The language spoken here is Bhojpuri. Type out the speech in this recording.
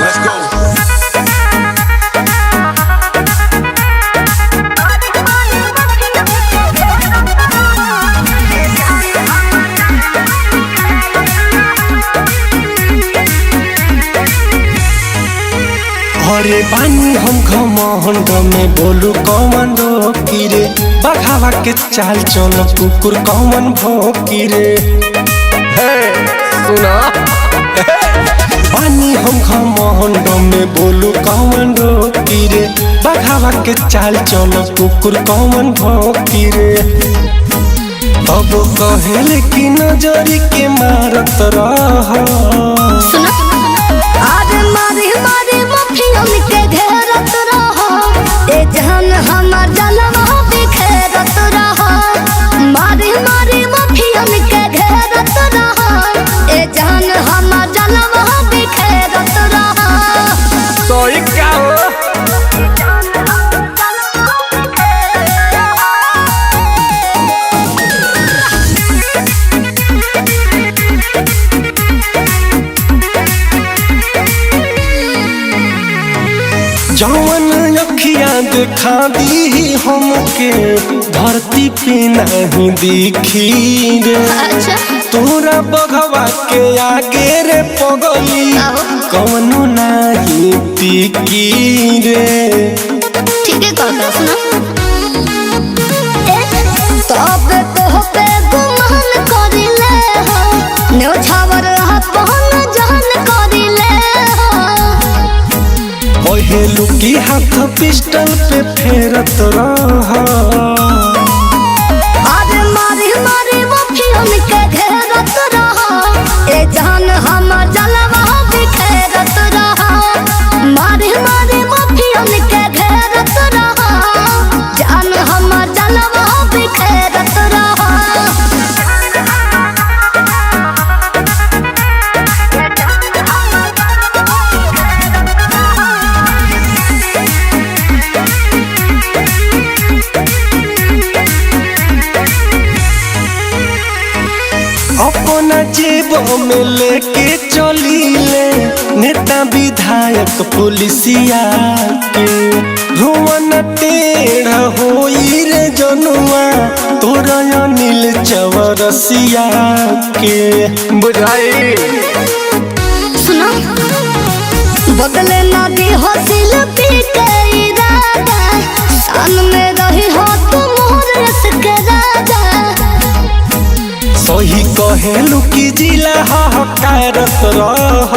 Let's go. अरे बानी हम घमंड में बोलू कौन रोकी रे बघावा के चाल चल कुकुर कौन भोकी रे। सुना बानी हम घमंड में बोलू कौन रोकी रे बघावा के चाल चल कुकुर कौन भोकी रे। अब कहेले कि नजरी के मारत रह के घेरत रहो ए जहान हमार जलवा बिखेरत रहो मारी मारी मफियन के घेरत रहो ए जहान हमार जलवा बिखेरत रहो। तो क्या जवन अखिया देखा दी हमके धरती पे नहीं दिखी रे। अच्छा तोरा बघवा के आगे रे पगली कवनो नहीं टिकी रे। ठीक है कहता सुना तब तो पे गुमान करिले हो न्यू छावर पहन जहन करिले हो हेलू की हाथ पिस्टल पे फेरत रह अरे मारी मारी मफियन के घेरत रहो ए जान हमर जलवा बिखेरत रहो मारी मारी मफियन के घेरत रहो जान हमर जलवा बिखेरत रहो। अपना जेब में लेके चलीले नेता विधायक पुलिसिया के रोवन टेढ़ होई रे जनुआ तोरा अनिल चवरसिया के बुझाई। सुनो बदले ना दी हसिल पी के इरादा सान में रही हो तुम मोर रस के राजा सही कहेलू कि जिला हकारत रह